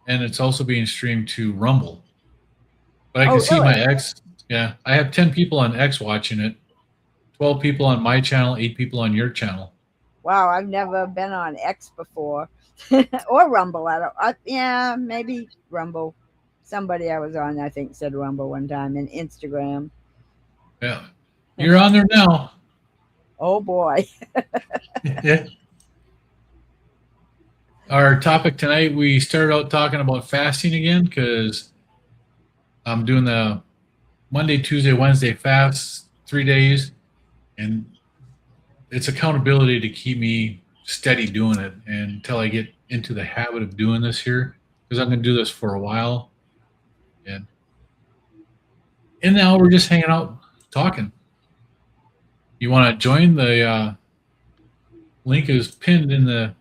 and it's also being streamed to Rumble. But I can Oh, see really? my X. Yeah, I have 10 people on X watching it, 12 people on my channel, 8 people on your channel. Wow, I've never been on X before. Or Rumble. Yeah, maybe Rumble. Somebody I was on, I think, said Rumble one time, and Instagram. Yeah, you're on there now. Oh boy. Our topic tonight, we started out talking about fasting again because I'm doing the Monday, Tuesday, Wednesday fasts, 3 days, and it's accountability to keep me steady doing it until I get into the habit of doing this here, because I'm going to do this for a while. And now we're just hanging out talking. You want to join? The link is pinned in the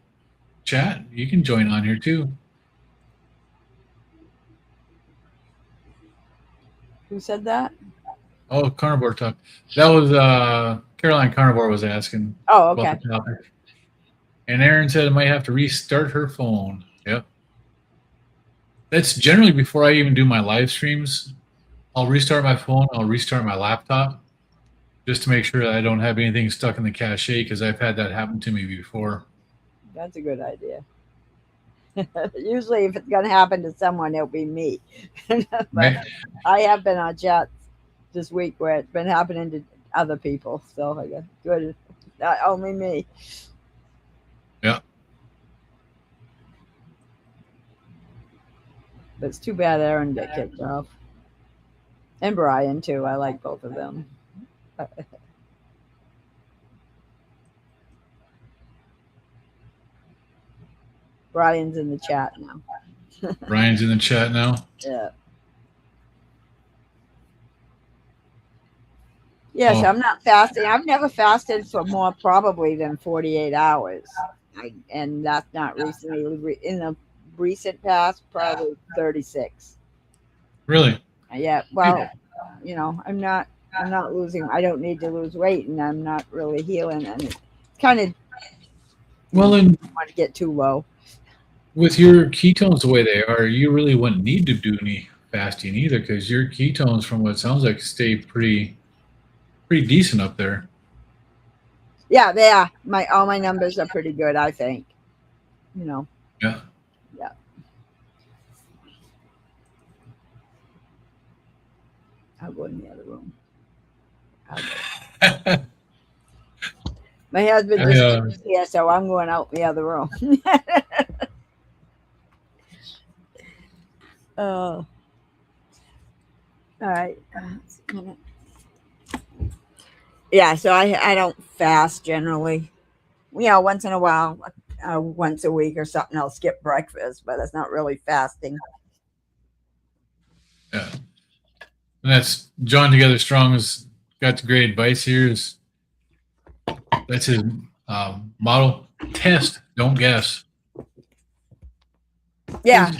chat. You can join on here too. Who said that? Oh, carnivore talk. That was Caroline Carnivore was asking Oh, about okay. the topic. And Erin said I might have to restart her phone. Yep. That's generally before I even do my live streams. I'll restart my phone, I'll restart my laptop just to make sure that I don't have anything stuck in the cache because I've had that happen to me before. That's a good idea. Usually, if it's going to happen to someone, it'll be me. But Right? I have been on chats this week where it's been happening to other people. So I guess good. Not only me. Yeah. But it's too bad Aaron get kicked off. And Brian, too. I like both of them. Brian's in the chat now. Ryan's in the chat now. Yeah. Yes, Oh. I'm not fasting. I've never fasted for more probably than 48 hours. And that's not recently. In the recent past, probably 36. Really? Yeah. Well, I'm not losing. I don't need to lose weight, and I'm not really healing. And it's kind of Well, then want to get too low. with your ketones the way they are, you really wouldn't need to do any fasting either because your ketones, from what it sounds like, stay pretty decent up there. Yeah, they are. All my numbers are pretty good, I think. Yeah. Yeah. I'll go in the other room. My husband just here, so I'm going out in the other room. Oh. All right. Yeah, so I don't fast generally. Once in a while, once a week or something, I'll skip breakfast, but it's not really fasting. Yeah. And that's John Together Strong has got the great advice here. That's his model. Test, don't guess. Yeah.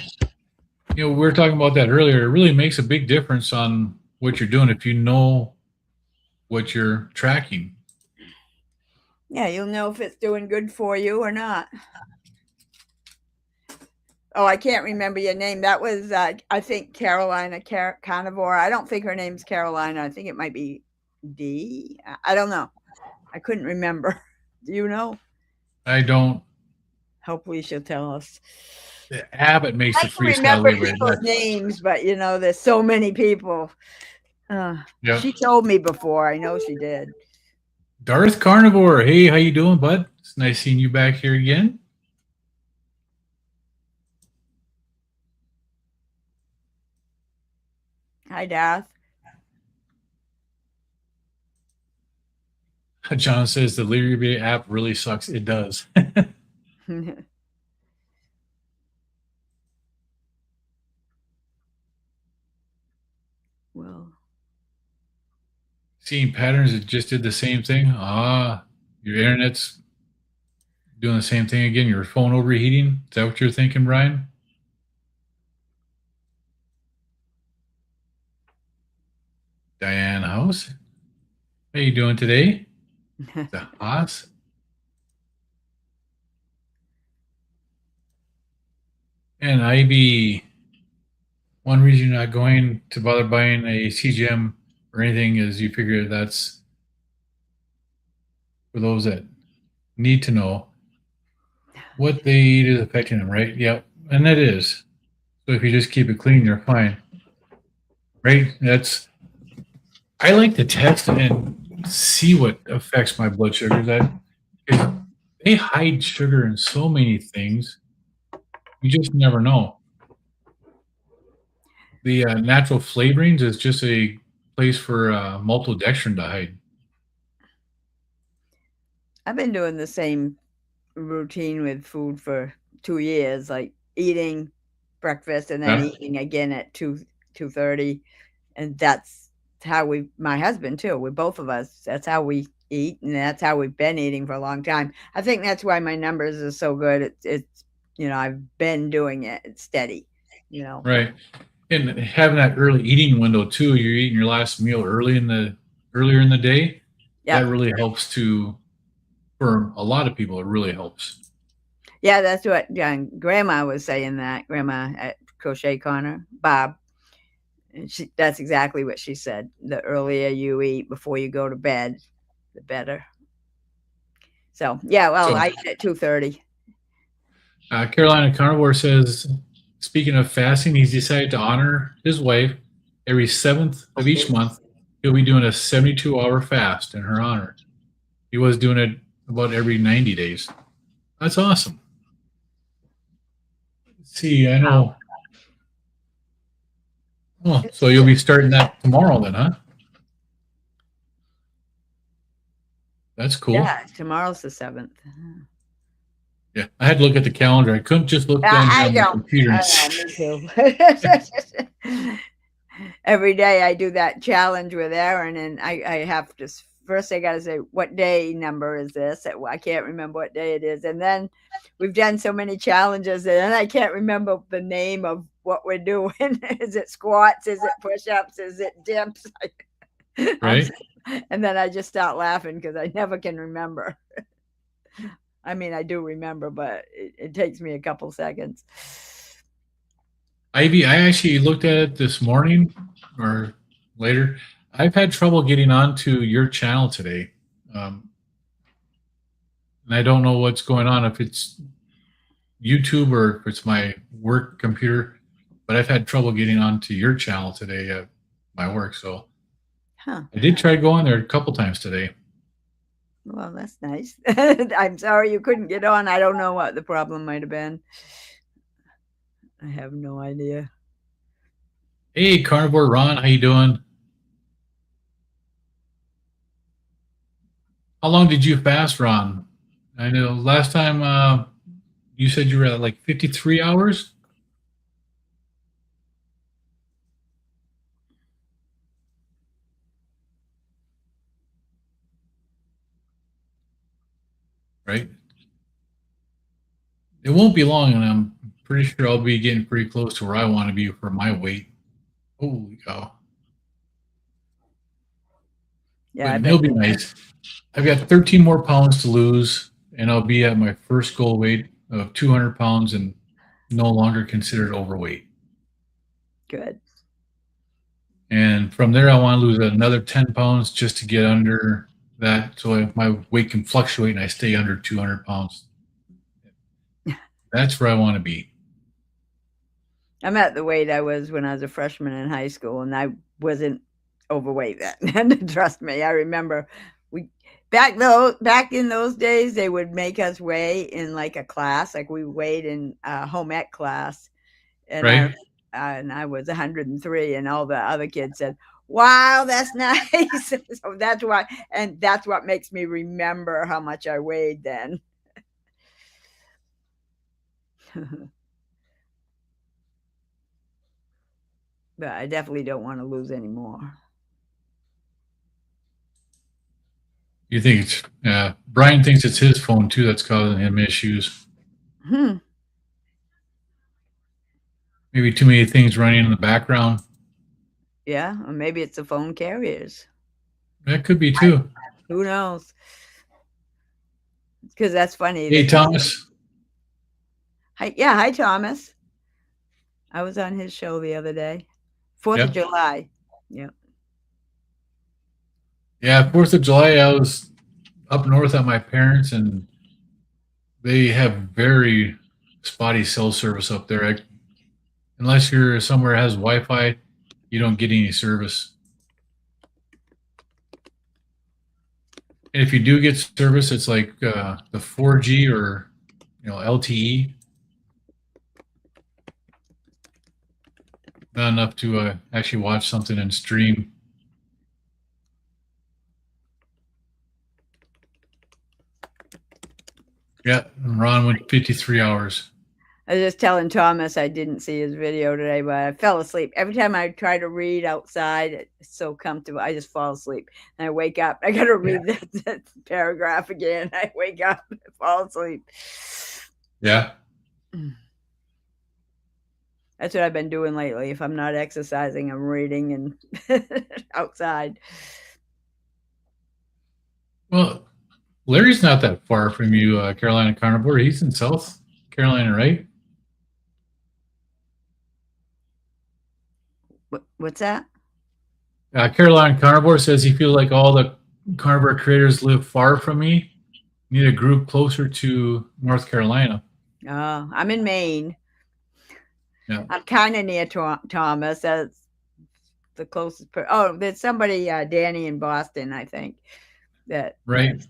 We were talking about that earlier. It really makes a big difference on what you're doing if you know what you're tracking. Yeah, you'll know if it's doing good for you or not. Oh, I can't remember your name. That was, I think, Carolina Carnivore. I don't think her name's Carolina. I think it might be D. I don't know. I couldn't remember. Do you know? I don't. Hopefully she'll tell us. Abbott makes I the can freestyle remember libre. people's names, but there's so many people. Yep. She told me before. I know she did. Darth Carnivore. Hey, how you doing, bud? It's nice seeing you back here again. Hi, Darth. John says the Libre app really sucks. It does. Well, seeing patterns, it just did the same thing. Your internet's doing the same thing again. Your phone overheating. Is that what you're thinking, Brian? Diane House. How you doing today? The Haas. And IB, one reason you're not going to bother buying a CGM or anything is you figure that's for those that need to know what they eat is affecting them, right? Yep. And that is. So if you just keep it clean, you're fine. Right? I like to test and see what affects my blood sugar. They hide sugar in so many things. You just never know. The natural flavorings is just a place for maltodextrin to hide. I've been doing the same routine with food for 2 years, like eating breakfast and then eating again at 2:30, and that's how my husband too. We both of us. That's how we eat, and that's how we've been eating for a long time. I think that's why my numbers are so good. It's I've been doing it. It's steady. Right. And having that early eating window too, you're eating your last meal earlier in the day. Yeah. That really helps for a lot of people. It really helps. Yeah, that's what Grandma was saying. That Grandma at Crochet Corner, Bob, and that's exactly what she said. The earlier you eat before you go to bed, the better. So yeah, well, So, I eat at 2:30. Carolina Carnivore says, speaking of fasting, he's decided to honor his wife. Every 7th of each month, he'll be doing a 72-hour fast in her honor. He was doing it about every 90 days. That's awesome. Let's see, I know. Oh, so you'll be starting that tomorrow then, huh? That's cool. Yeah, tomorrow's the 7th. Yeah, I had to look at the calendar. I couldn't just look down I on the don't. computer. Me too. Every day I do that challenge with Aaron, and I have to first I got to say, what day number is this? I can't remember what day it is, and then we've done so many challenges, and then I can't remember the name of what we're doing. Is it squats? Is it push-ups? Is it dips? Right. And then I just start laughing because I never can remember. I mean, I do remember, but it takes me a couple seconds. Ivy, I actually looked at it this morning or later. I've had trouble getting onto your channel today. And I don't know what's going on, if it's YouTube or if it's my work computer, but I've had trouble getting onto your channel today at my work. So I did try to go on there a couple times today. Well, that's nice. I'm sorry you couldn't get on. I don't know what the problem might have been. I have no idea. Hey, Carnivore Ron, how you doing? How long did you fast, Ron? I know last time you said you were at like 53 hours. Right? It won't be long, and I'm pretty sure I'll be getting pretty close to where I want to be for my weight. Holy cow. Yeah, But it'll be nice. I've got 13 more pounds to lose, and I'll be at my first goal weight of 200 pounds and no longer considered overweight. Good. And from there, I want to lose another 10 pounds just to get under that, so my weight can fluctuate and I stay under 200 pounds. That's where I want to be. I'm at the weight I was when I was a freshman in high school, and I wasn't overweight then. Trust me, I remember back in those days they would make us weigh in like a class, like we weighed in a home ec class, and right. I was 103, and all the other kids said, "Wow, that's nice." So that's why, and that's what makes me remember how much I weighed then. But I definitely don't want to lose any more. You think it's Brian thinks it's his phone too that's causing him issues. Maybe too many things running in the background. Yeah, or maybe it's the phone carriers. That could be too. Who knows? Because that's funny. Hey, Thomas. Hi, Thomas. I was on his show the other day. 4th of July. Yeah. Yeah, 4th of July, I was up north at my parents', and they have very spotty cell service up there. Unless you're somewhere that has Wi-Fi, you don't get any service. And if you do get service, it's like the 4G or LTE. Not enough to actually watch something and stream. Yeah, Ron went 53 hours. I was just telling Thomas I didn't see his video today, but I fell asleep. Every time I try to read outside, it's so comfortable. I just fall asleep. And I wake up. I got to read that paragraph again. I wake up and fall asleep. Yeah. That's what I've been doing lately. If I'm not exercising, I'm reading and outside. Well, Larry's not that far from you, Carolina Carnivore. He's in South Carolina, right? What's that? Carolina Carnivore says he feels like all the carnivore creators live far from me. Need a group closer to North Carolina. Oh, I'm in Maine. Yeah. I'm kind of near Thomas. That's the closest. There's somebody, Danny in Boston, I think. That's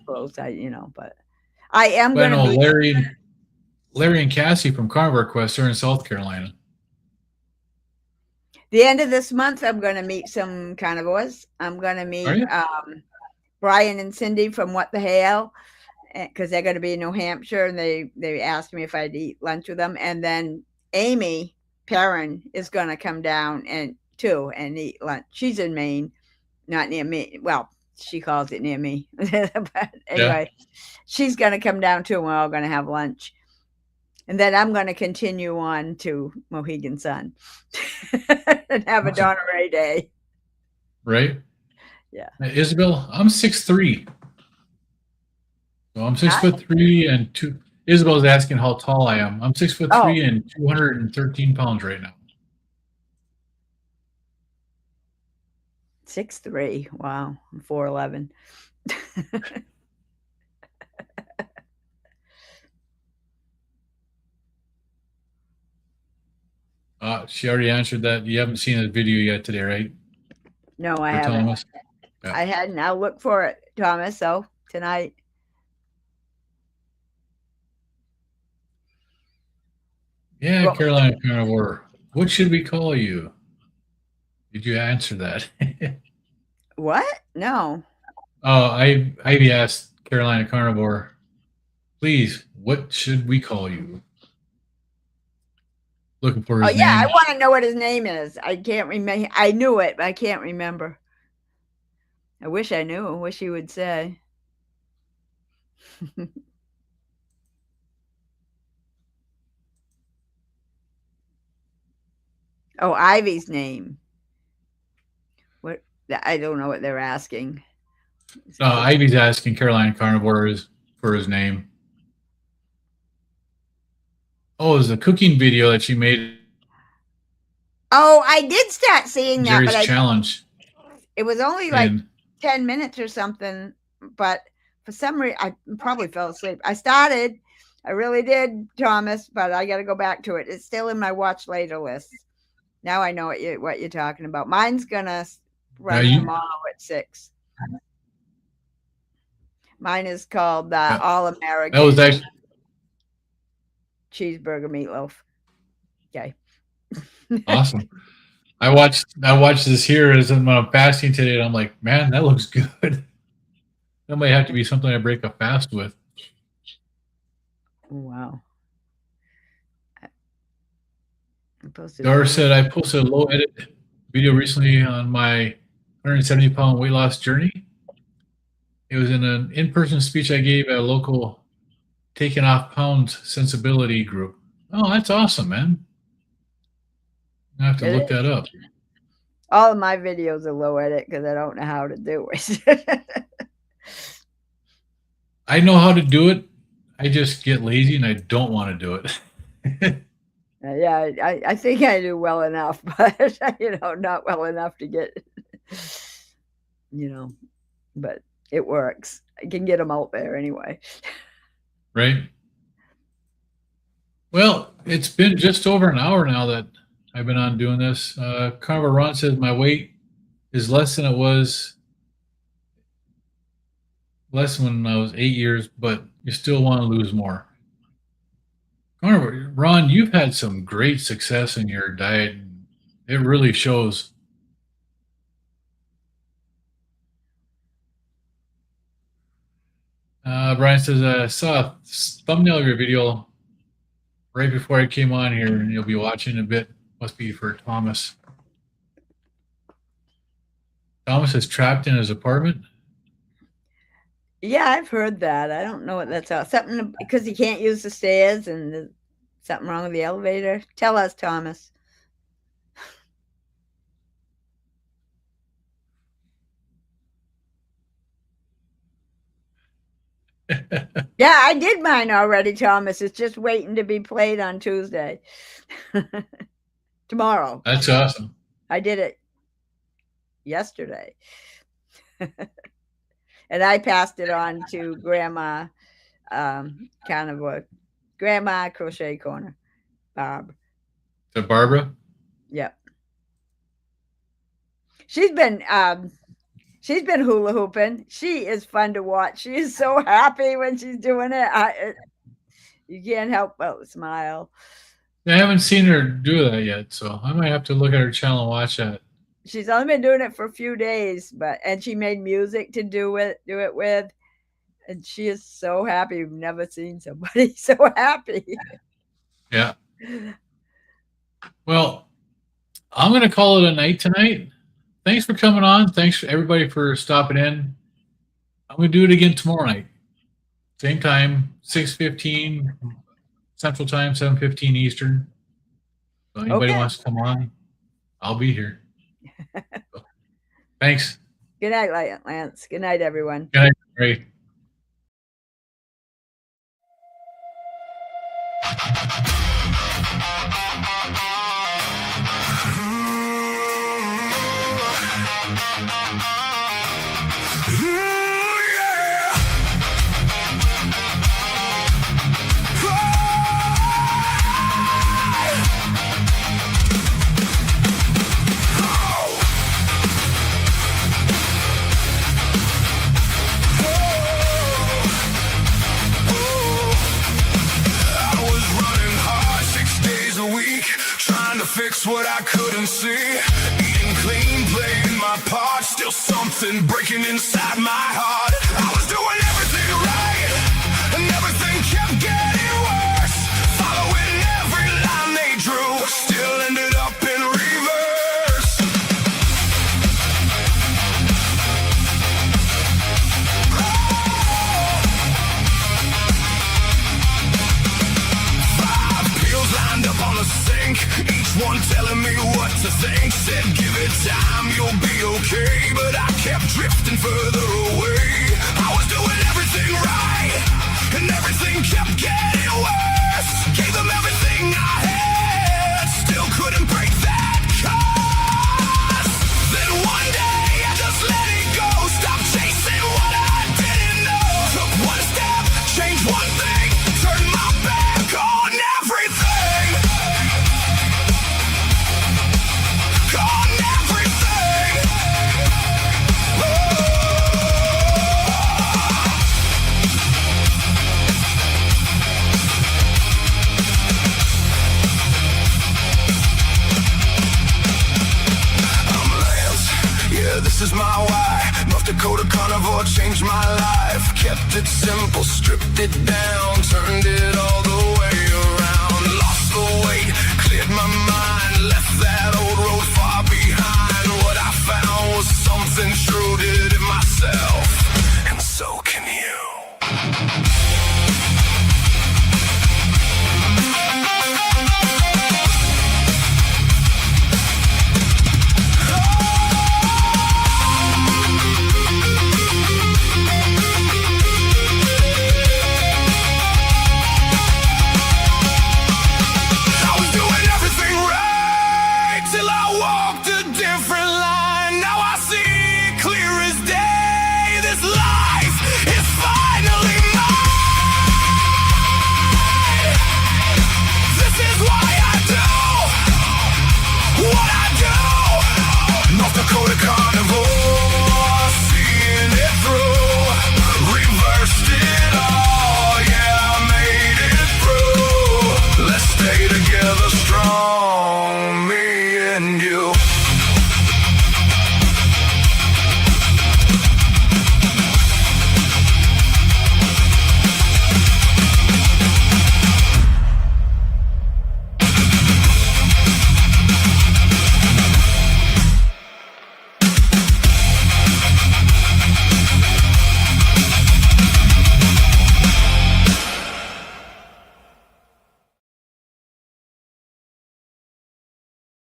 close. But I am going to be. Larry and Cassie from Carnivore Quest are in South Carolina. The end of this month, I'm going to meet some carnivores. I'm going to meet Brian and Cindy from What the Hell, because they're going to be in New Hampshire, and they asked me if I'd eat lunch with them. And then Amy Perrin is going to come down and eat lunch. She's in Maine, not near me. Well, she calls it near me. But anyway, she's going to come down too, and we're all going to have lunch. And then I'm going to continue on to Mohegan Sun and have a Donna Ray day. Right? Yeah. Isabel, I'm 6'3". So I'm 6'3" and 2. Isabel's asking how tall I am. I'm 6'3" and 213 pounds right now. 6'3". Wow. I'm 4'11". She already answered that. You haven't seen the video yet today, right? No, I haven't. Thomas? Yeah. I hadn't. I'll look for it, Thomas. So tonight. Yeah, well, Carolina Carnivore. What should we call you? Did you answer that? What? No. Oh, I asked Carolina Carnivore, please, what should we call you? Looking for his name. I want to know what his name is. I can't remember. I knew it, but I can't remember. I wish I knew. I wish he would say. Oh, Ivy's name. What? I don't know what they're asking. Ivy's asking Carolina Carnivore for his name. Oh, it was a cooking video that she made. Oh, I did start seeing that. Jerry's challenge. It was only like 10 minutes or something, but for some reason, I probably fell asleep. I really did, Thomas, but I got to go back to it. It's still in my watch later list. Now I know what you're talking about. Mine's gonna run tomorrow at 6. Mine is called All American. That was actually cheeseburger meatloaf. Okay. Awesome. I watched this here as I'm fasting today, and I'm like, man, that looks good. That might have to be something I break a fast with. Wow. Dar said I posted a low edit video recently on my 170-pound weight loss journey. It was in an in-person speech I gave at a local taking off pounds sensibility group. Oh, that's awesome, man. I have to look that up. All of my videos are low edit because I don't know how to do it. I know how to do it. I just get lazy and I don't want to do it. Yeah, I think I do well enough, but not well enough to get, but it works. I can get them out there anyway. Right. Well, it's been just over an hour now that I've been on doing this. Carnivore Ron says my weight is less than it was when I was 8 years, but you still want to lose more. Carnivore Ron, you've had some great success in your diet. It really shows. Brian says, I saw a thumbnail of your video right before I came on here, and you'll be watching a bit. Must be for Thomas. Thomas is trapped in his apartment. Yeah, I've heard that. I don't know what that's about. Something because he can't use the stairs and there's something wrong with the elevator. Tell us, Thomas. Yeah, I did mine already, Thomas. It's just waiting to be played on Tuesday. Tomorrow. That's awesome. I did it yesterday. And I passed it on to Grandma Carnivore, Grandma Crochet Corner, Barb. To Barbara? Yep. She's been hula hooping. She is fun to watch. She is so happy when she's doing it. You can't help but smile. I haven't seen her do that yet, so I might have to look at her channel and watch that. She's only been doing it for a few days, and she made music to do it with, and she is so happy. We've never seen somebody so happy. Yeah. Well, I'm going to call it a night tonight. Thanks for coming on. Thanks everybody for stopping in. I'm going to do it again tomorrow night. Same time, 6:15 Central Time, 7:15 Eastern. So anybody wants to come on, I'll be here. So, thanks. Good night, Lance. Good night, everyone. Good night, Ray. Fix what I couldn't see. Eating clean, playing my part. Still something breaking inside my heart. I was doing everything right, and everything kept getting worse. Following every line they drew, still ended up in reverse. Five pills lined up on the sink, each one telling me what to think. Said give it time, you'll be okay. But I kept drifting further away. I was doing everything right, and everything kept getting worse. Gave them everything I had, still couldn't break that curse. Then one day I just let it go. Stopped chasing what I didn't know. Took one step, changed one thing, turned my back on everything. On everything. I'm Lance, yeah, this is my why. North Dakota Carnivore changed my life. Kept it simple, stripped it down, turned it all the way around. Lost the weight, cleared my mind, left that old road far behind. What I found was something true, did it myself, and so can you. I was doing everything right till I walked a different line. Now I see clear as day. This life is finally mine. This is why I do what I do. North Dakota Carnivore.